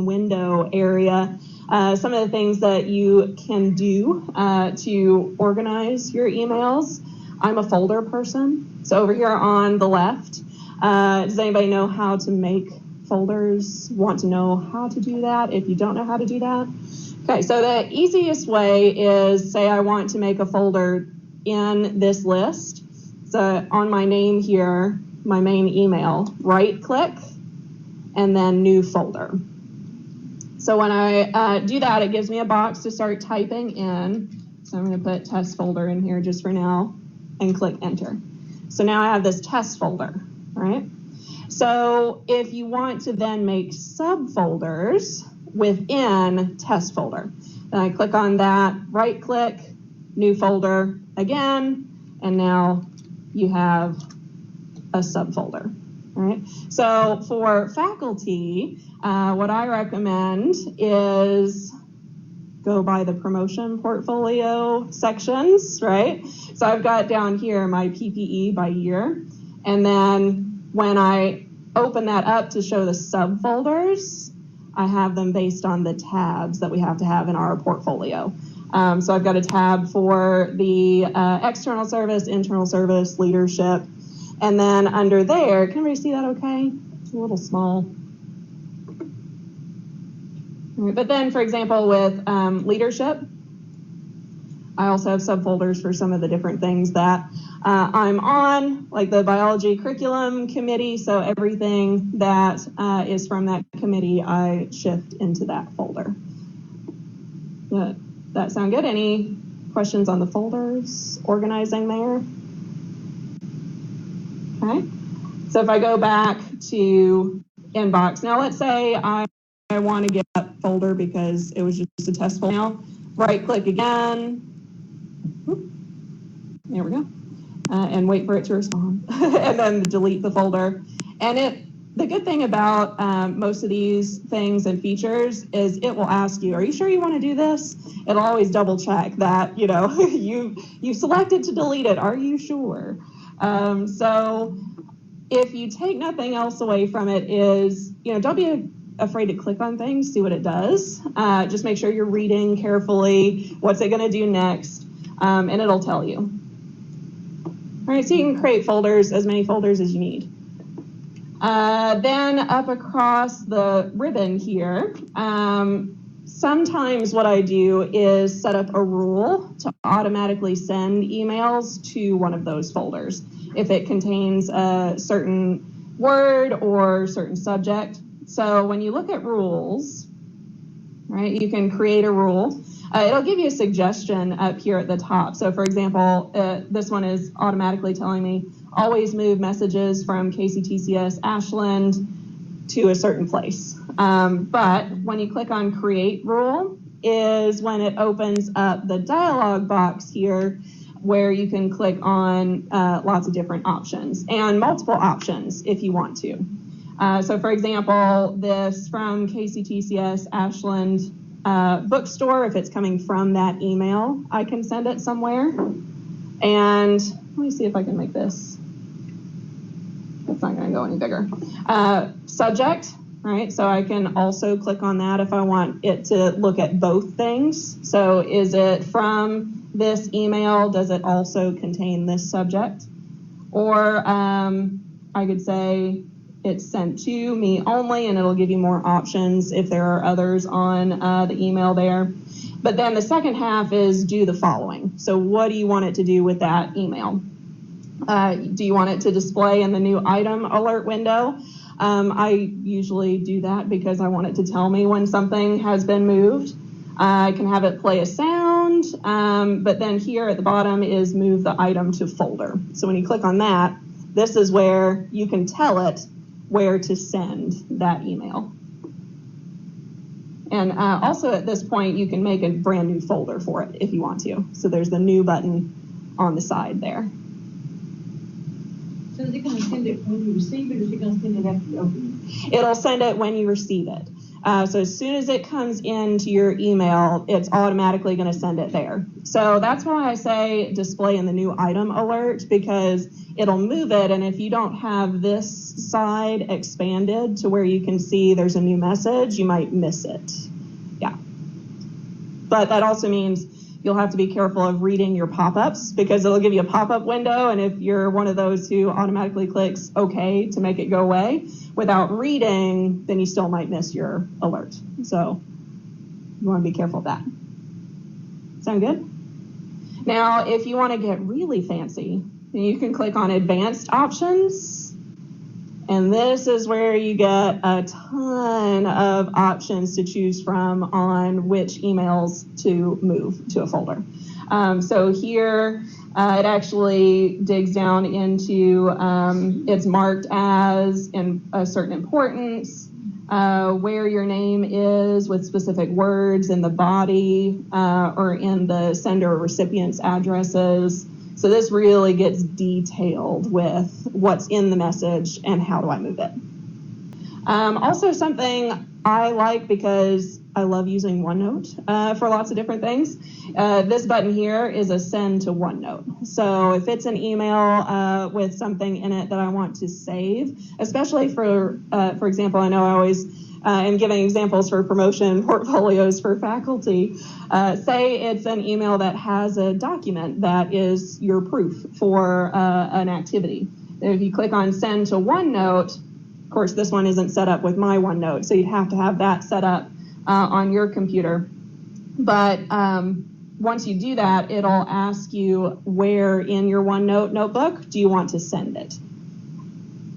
window area, some of the things that you can do to organize your emails. I'm a folder person. So over here on the left, does anybody know how to make folders? Want to know how to do that if you don't know how to do that? Okay, so the easiest way is, say I want to make a folder in this list. So on my name here, my main email, right click, and then new folder. So when I do that, it gives me a box to start typing in. So I'm going to put test folder in here just for now and click enter. So now I have this test folder, right? So if you want to then make subfolders within test folder, then I click on that, right click, new folder again, and now you have a subfolder. All right. So for faculty, what I recommend is go by the promotion portfolio sections, right? So I've got down here my PPE by year. And then when I open that up to show the subfolders, I have them based on the tabs that we have to have in our portfolio. So I've got a tab for the external service, internal service, leadership. And then under there, can everybody see that okay? It's a little small. But then, for example, with leadership, I also have subfolders for some of the different things that I'm on, like the biology curriculum committee. So everything that is from that committee, I shift into that folder. Does that sound good? Any questions on the folders, organizing there? Okay. So if I go back to inbox, now let's say I want to get that folder because it was just a test folder. Now, right click again. There we go. And wait for it to respond. And then delete the folder. And the good thing about most of these things and features is it will ask you, are you sure you want to do this? It'll always double check that, you selected to delete it. Are you sure? So if you take nothing else away from it is, don't be afraid to click on things, see what it does. Just make sure you're reading carefully. What's it going to do next? And it'll tell you. All right, so you can create folders, as many folders as you need. Then up across the ribbon here, sometimes what I do is set up a rule to automatically send emails to one of those folders if it contains a certain word or certain subject. So when you look at rules, right, you can create a rule. It'll give you a suggestion up here at the top. So for example, this one is automatically telling me always move messages from KCTCS Ashland to a certain place. But when you click on create rule is when it opens up the dialog box here where you can click on lots of different options and multiple options if you want to. So for example, this from KCTCS Ashland bookstore, if it's coming from that email, I can send it somewhere. And let me see if I can make this. It's not going to go any bigger. Subject, right? So I can also click on that if I want it to look at both things. So is it from this email? Does it also contain this subject? Or I could say it's sent to me only, and it'll give you more options if there are others on the email there. But then the second half is do the following. So what do you want it to do with that email? Do you want it to display in the new item alert window? I usually do that because I want it to tell me when something has been moved. I can have it play a sound, but then here at the bottom is move the item to folder. So when you click on that, this is where you can tell it where to send that email. And also at this point, you can make a brand new folder for it if you want to. So there's the new button on the side there. So they can send it when you receive it, or they can send it after you open it? It'll send it when you receive it. So as soon as it comes into your email, it's automatically going to send it there. So that's why I say display in the new item alert, because it'll move it. And if you don't have this side expanded to where you can see there's a new message, you might miss it. Yeah. But that also means you'll have to be careful of reading your pop-ups, because it'll give you a pop-up window. And if you're one of those who automatically clicks OK to make it go away without reading, then you still might miss your alert. So you want to be careful of that. Sound good? Now, if you want to get really fancy, then you can click on Advanced Options. And this is where you get a ton of options to choose from on which emails to move to a folder. So here, it actually digs down into, it's marked as in a certain importance, where your name is with specific words in the body or in the sender or recipient's addresses. So this really gets detailed with what's in the message and how do I move it. Also something I like, because I love using OneNote for lots of different things. This button here is a send to OneNote. So if it's an email with something in it that I want to save, especially for example, I know I always am giving examples for promotion portfolios for faculty. Say it's an email that has a document that is your proof for an activity. If you click on send to OneNote, of course, this one isn't set up with my OneNote, so you'd have to have that set up on your computer. But once you do that, it'll ask you where in your OneNote notebook do you want to send it.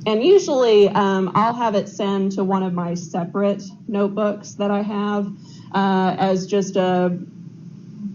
And usually I'll have it send to one of my separate notebooks that I have as just a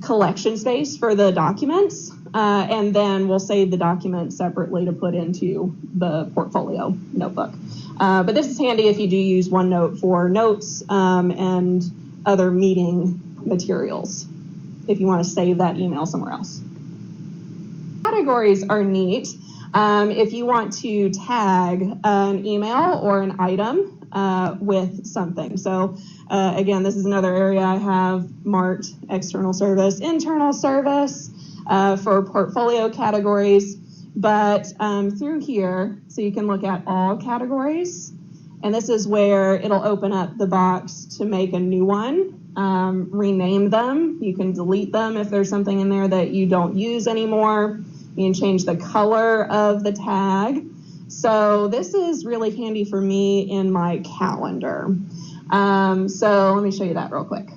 collection space for the documents. And then we'll save the document separately to put into the portfolio notebook. But this is handy if you do use OneNote for notes and other meeting materials, if you want to save that email somewhere else. Categories are neat if you want to tag an email or an item with something. So again, this is another area I have marked external service, internal service for portfolio categories. But through here, so you can look at all categories, and this is where it'll open up the box to make a new one, rename them. You can delete them if there's something in there that you don't use anymore. You can change the color of the tag. So this is really handy for me in my calendar. So let me show you that real quick.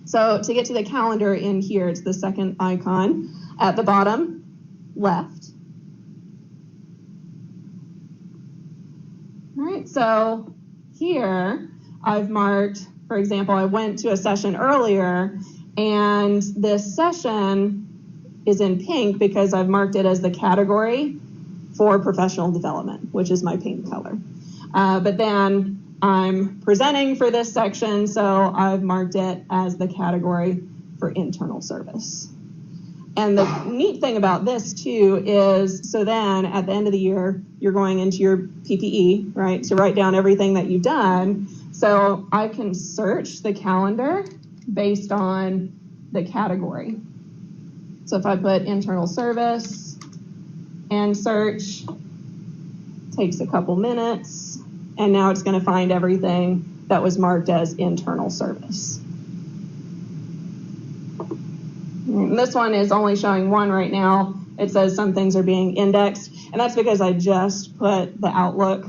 So to get to the calendar in here, it's the second icon at the bottom left. All right, so here I've marked, for example, I went to a session earlier, and this session is in pink because I've marked it as the category for professional development, which is my pink color. But then I'm presenting for this section, so I've marked it as the category for internal service. And the neat thing about this too is, so then at the end of the year, you're going into your PPE, right, to write down everything that you've done. So I can search the calendar based on the category. So if I put internal service and search, takes a couple minutes, and now it's going to find everything that was marked as internal service. And this one is only showing one right now. It says some things are being indexed, and that's because I just put the Outlook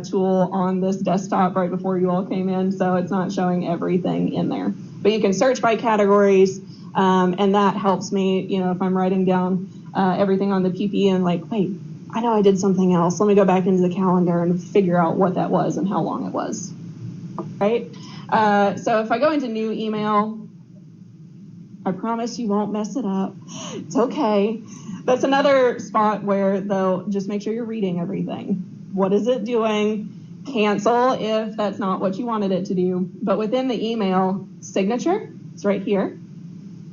tool on this desktop right before you all came in, so it's not showing everything in there. But you can search by categories, and that helps me, you know, if I'm writing down everything on the PPE and like, wait, I know I did something else. Let me go back into the calendar and figure out what that was and how long it was, right? So if I go into new email, I promise you won't mess it up. It's okay. That's another spot where, though, just make sure you're reading everything. What is it doing? Cancel if that's not what you wanted it to do. But within the email, signature, it's right here.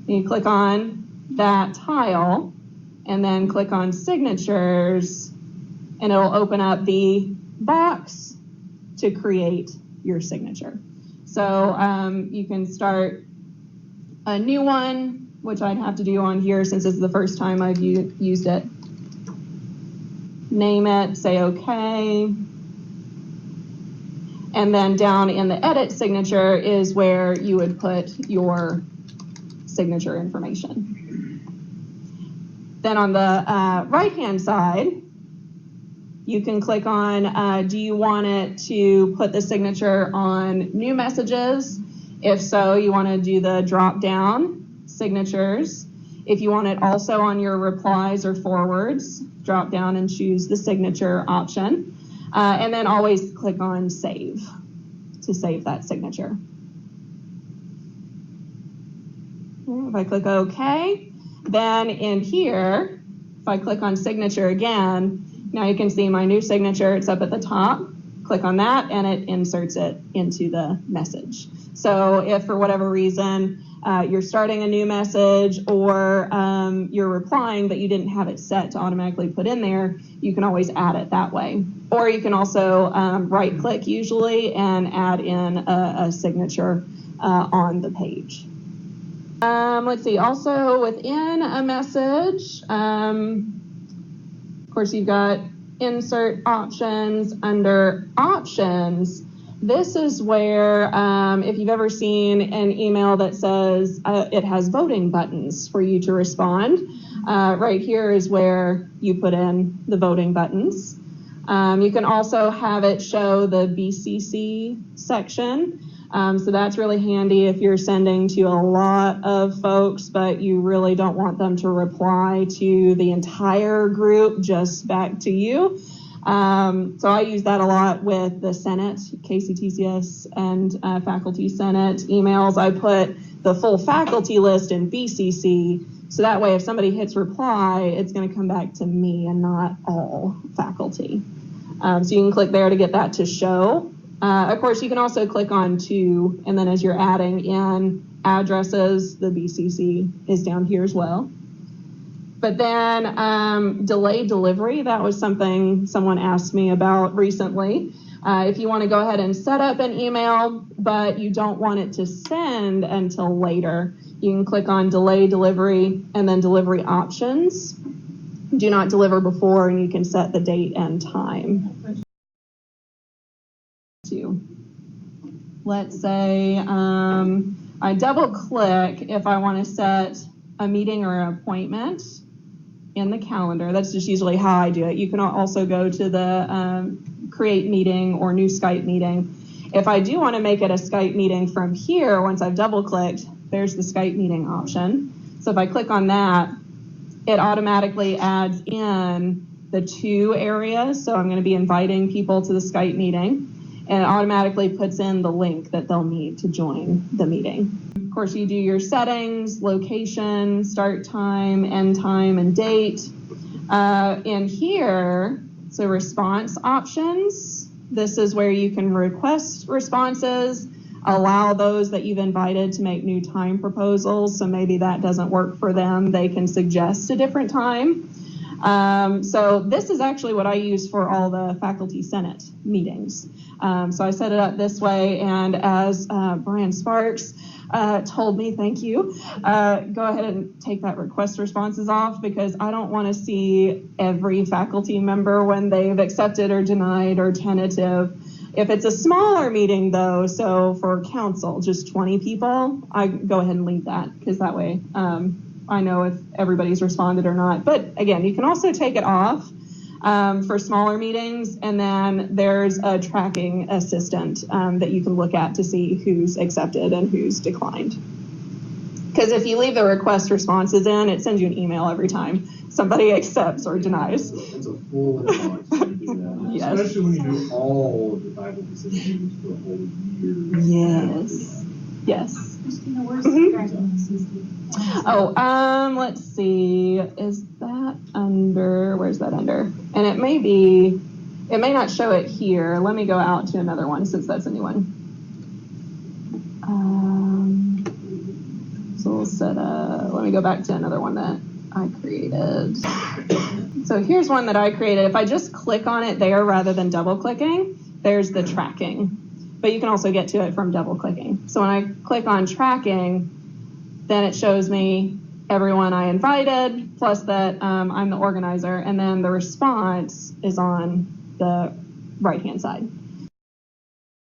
You click on that tile and then click on signatures, and it'll open up the box to create your signature. So you can start a new one, which I'd have to do on here since it's the first time I've used it. Name it, say okay. And then down in the edit signature is where you would put your signature information. Then on the right-hand side, you can click on, do you want it to put the signature on new messages? If so, you want to do the drop-down signatures. If you want it also on your replies or forwards, drop down and choose the signature option. And then always click on save to save that signature. If I click OK, then in here, if I click on signature again, now you can see my new signature. It's up at the top. Click on that and it inserts it into the message. So if for whatever reason you're starting a new message or you're replying but you didn't have it set to automatically put in there, you can always add it that way. Or you can also right click usually and add in a signature on the page. Let's see, also within a message, of course you've got insert options. Under options, this is where if you've ever seen an email that says it has voting buttons for you to respond, right here is where you put in the voting buttons. You can also have it show the BCC section. So that's really handy if you're sending to a lot of folks, but you really don't want them to reply to the entire group, just back to you. So I use that a lot with the Senate, KCTCS, and Faculty Senate emails. I put the full faculty list in BCC, so that way if somebody hits reply, it's going to come back to me and not all faculty. So you can click there to get that to show. Of course, you can also click on to, and then as you're adding in addresses, the BCC is down here as well. But then delayed delivery, that was something someone asked me about recently. If you want to go ahead and set up an email, but you don't want it to send until later, you can click on delay delivery and then delivery options. Do not deliver before, and you can set the date and time. Let's say I double click if I want to set a meeting or an appointment in the calendar. That's just usually how I do it. You can also go to the create meeting or new Skype meeting. If I do want to make it a Skype meeting from here, once I've double clicked, there's the Skype meeting option. So if I click on that, it automatically adds in the 2 areas. So I'm going to be inviting people to the Skype meeting, and it automatically puts in the link that they'll need to join the meeting. Of course, you do your settings, location, start time, end time, and date. In here, so response options. This is where you can request responses, allow those that you've invited to make new time proposals. So maybe that doesn't work for them. They can suggest a different time. So this is actually what I use for all the Faculty Senate meetings. So I set it up this way, and as Brian Sparks told me, thank you, go ahead and take that request responses off, because I don't want to see every faculty member when they've accepted or denied or tentative. If it's a smaller meeting though, so for council, just 20 people, I go ahead and leave that, because that way I know if everybody's responded or not. But again, you can also take it off for smaller meetings, and then there's a tracking assistant that you can look at to see who's accepted and who's declined. Because if you leave the request responses in, it sends you an email every time somebody accepts or denies. It's a full inbox when you do that. Yes. Especially when you do all of the faculty meetings for a whole year. Yes. Yes. Christina, where's the tracking assistant? Oh, let's see. Is that under? Where's that under? And it may not show it here. Let me go out to another one since that's a new one. So we'll set let me go back to another one that I created. So here's one that I created. If I just click on it there rather than double clicking, there's the tracking. but you can also get to it from double clicking. So when I click on tracking, then it shows me everyone I invited, plus that I'm the organizer, and then the response is on the right-hand side.